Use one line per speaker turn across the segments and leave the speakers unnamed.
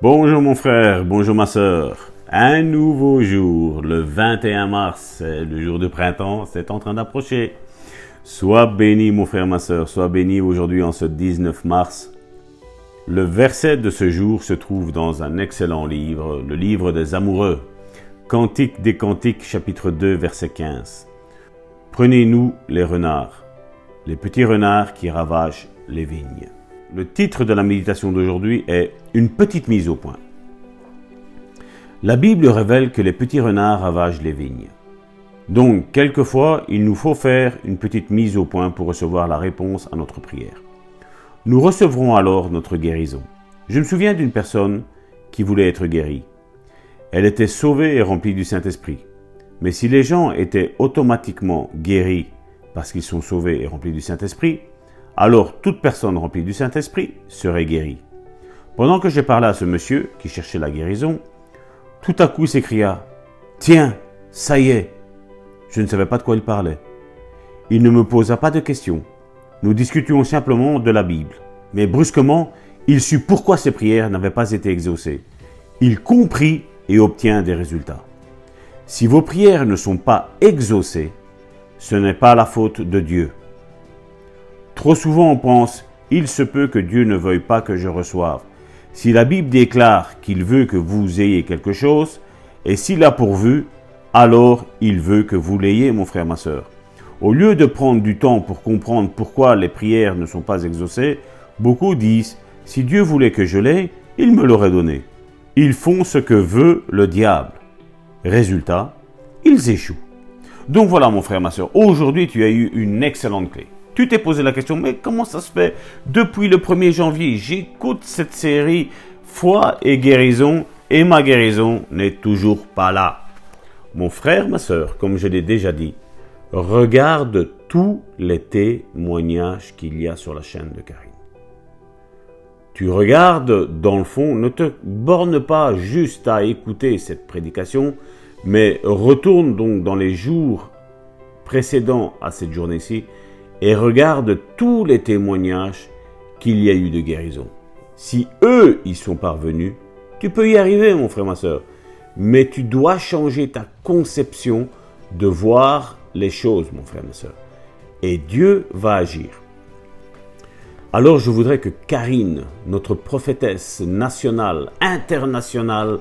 Bonjour mon frère, bonjour ma sœur. Un nouveau jour, le 21 mars, le jour de printemps, c'est en train d'approcher. Sois béni mon frère, ma sœur, sois béni aujourd'hui en ce 19 mars. Le verset de ce jour se trouve dans un excellent livre, le livre des amoureux. Cantique des Cantiques, chapitre 2, verset 15. Prenez-nous les renards, les petits renards qui ravagent les vignes. Le titre de la méditation d'aujourd'hui est « Une petite mise au point ». La Bible révèle que les petits renards ravagent les vignes. Donc, quelquefois, il nous faut faire une petite mise au point pour recevoir la réponse à notre prière. Nous recevrons alors notre guérison. Je me souviens d'une personne qui voulait être guérie. Elle était sauvée et remplie du Saint-Esprit. Mais si les gens étaient automatiquement guéris parce qu'ils sont sauvés et remplis du Saint-Esprit, alors toute personne remplie du Saint-Esprit serait guérie. Pendant que j'ai parlé à ce monsieur qui cherchait la guérison, tout à coup il s'écria « Tiens, ça y est !» Je ne savais pas de quoi il parlait. Il ne me posa pas de questions. Nous discutions simplement de la Bible. Mais brusquement, il sut pourquoi ses prières n'avaient pas été exaucées. Il comprit et obtint des résultats. Si vos prières ne sont pas exaucées, ce n'est pas la faute de Dieu. Trop souvent on pense « Il se peut que Dieu ne veuille pas que je reçoive ». Si la Bible déclare qu'il veut que vous ayez quelque chose, et s'il a pourvu, alors il veut que vous l'ayez, mon frère, ma sœur. Au lieu de prendre du temps pour comprendre pourquoi les prières ne sont pas exaucées, beaucoup disent « Si Dieu voulait que je l'aie, il me l'aurait donné ». Ils font ce que veut le diable. Résultat, ils échouent. Donc voilà, mon frère, ma sœur, aujourd'hui tu as eu une excellente clé. Tu t'es posé la question, mais comment ça se fait? Depuis le 1er janvier, j'écoute cette série Foi et guérison et ma guérison n'est toujours pas là. Mon frère, ma sœur, comme je l'ai déjà dit, regarde tous les témoignages qu'il y a sur la chaîne de Karine. Tu regardes dans le fond, ne te borne pas juste à écouter cette prédication, mais retourne donc dans les jours précédents à cette journée-ci et regarde tous les témoignages qu'il y a eu de guérison. Si eux y sont parvenus, tu peux y arriver, mon frère, ma sœur. Mais tu dois changer ta conception de voir les choses, mon frère, ma sœur. Et Dieu va agir. Alors je voudrais que Karine, notre prophétesse nationale, internationale,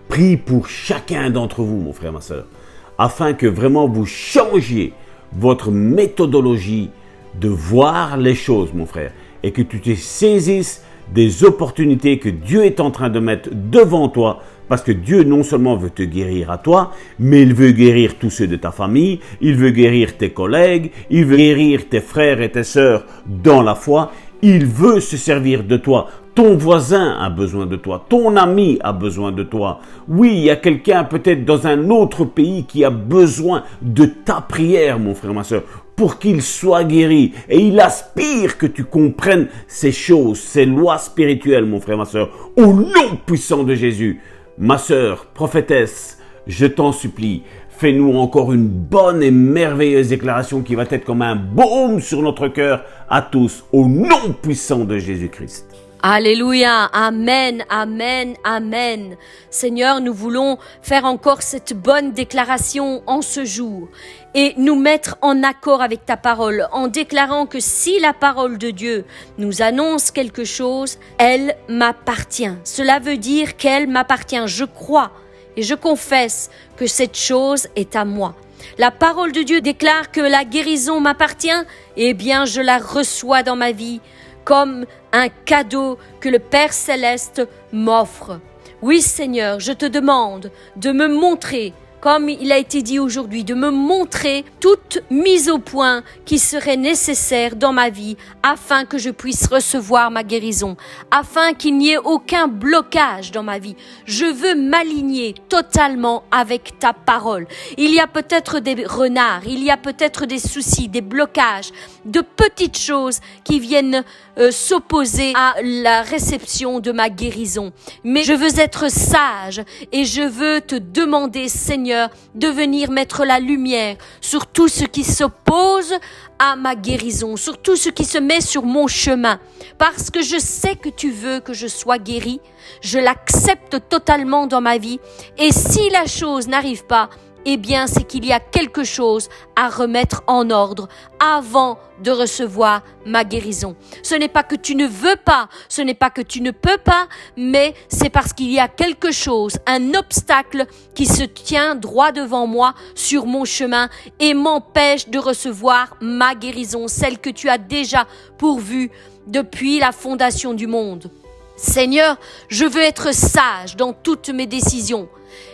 prie pour chacun d'entre vous, mon frère, ma sœur, afin que vraiment vous changiez votre méthodologie de voir les choses, mon frère, et que tu te saisisses des opportunités que Dieu est en train de mettre devant toi, parce que Dieu non seulement veut te guérir à toi, mais il veut guérir tous ceux de ta famille, il veut guérir tes collègues, il veut guérir tes frères et tes sœurs dans la foi, il veut se servir de toi. Ton voisin a besoin de toi, ton ami a besoin de toi. Oui, il y a quelqu'un peut-être dans un autre pays qui a besoin de ta prière, mon frère, ma sœur, pour qu'il soit guéri. Et il aspire que tu comprennes ces choses, ces lois spirituelles, mon frère, ma sœur, au nom puissant de Jésus. Ma sœur, prophétesse, je t'en supplie, fais-nous encore une bonne et merveilleuse déclaration qui va être comme un baume sur notre cœur à tous, au nom puissant de Jésus-Christ.
Alléluia, amen, amen, amen. Seigneur, nous voulons faire encore cette bonne déclaration en ce jour et nous mettre en accord avec ta parole en déclarant que si la parole de Dieu nous annonce quelque chose, elle m'appartient. Cela veut dire qu'elle m'appartient. Je crois et je confesse que cette chose est à moi. La parole de Dieu déclare que la guérison m'appartient, eh bien je la reçois dans ma vie comme un cadeau que le Père Céleste m'offre. Oui Seigneur, je te demande de me montrer, comme il a été dit aujourd'hui, de me montrer toute mise au point qui serait nécessaire dans ma vie afin que je puisse recevoir ma guérison, afin qu'il n'y ait aucun blocage dans ma vie. Je veux m'aligner totalement avec ta parole. Il y a peut-être des renards, il y a peut-être des soucis, des blocages, de petites choses qui viennent s'opposer à la réception de ma guérison. Mais je veux être sage et je veux te demander, Seigneur, Seigneur, de venir mettre la lumière sur tout ce qui s'oppose à ma guérison, sur tout ce qui se met sur mon chemin. Parce que je sais que tu veux que je sois guérie, je l'accepte totalement dans ma vie. Et si la chose n'arrive pas, eh bien, c'est qu'il y a quelque chose à remettre en ordre avant de recevoir ma guérison. Ce n'est pas que tu ne veux pas, ce n'est pas que tu ne peux pas, mais c'est parce qu'il y a quelque chose, un obstacle qui se tient droit devant moi sur mon chemin et m'empêche de recevoir ma guérison, celle que tu as déjà pourvue depuis la fondation du monde. Seigneur, je veux être sage dans toutes mes décisions.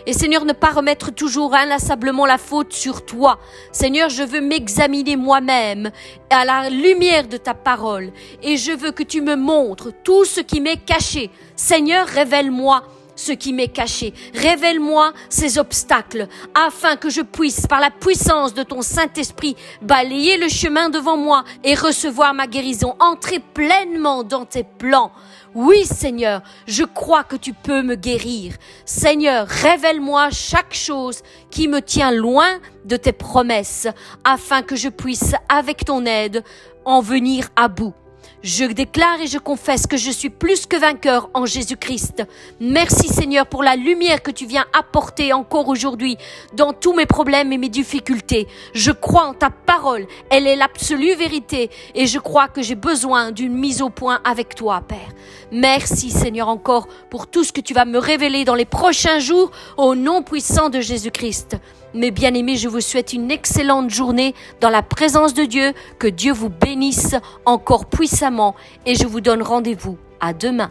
Et Seigneur, ne pas remettre toujours inlassablement la faute sur toi. Seigneur, je veux m'examiner moi-même à la lumière de ta parole. Et je veux que tu me montres tout ce qui m'est caché. Seigneur, révèle-moi ce qui m'est caché. Révèle-moi ces obstacles afin que je puisse, par la puissance de ton Saint-Esprit, balayer le chemin devant moi et recevoir ma guérison. Entrer pleinement dans tes plans. Oui, Seigneur, je crois que tu peux me guérir. Seigneur, révèle-moi chaque chose qui me tient loin de tes promesses afin que je puisse, avec ton aide, en venir à bout. Je déclare et je confesse que je suis plus que vainqueur en Jésus-Christ. Merci Seigneur pour la lumière que tu viens apporter encore aujourd'hui dans tous mes problèmes et mes difficultés. Je crois en ta parole, elle est l'absolue vérité et je crois que j'ai besoin d'une mise au point avec toi, Père. Merci Seigneur encore pour tout ce que tu vas me révéler dans les prochains jours au nom puissant de Jésus-Christ. Mes bien-aimés, je vous souhaite une excellente journée dans la présence de Dieu. Que Dieu vous bénisse encore puissamment et je vous donne rendez-vous à demain.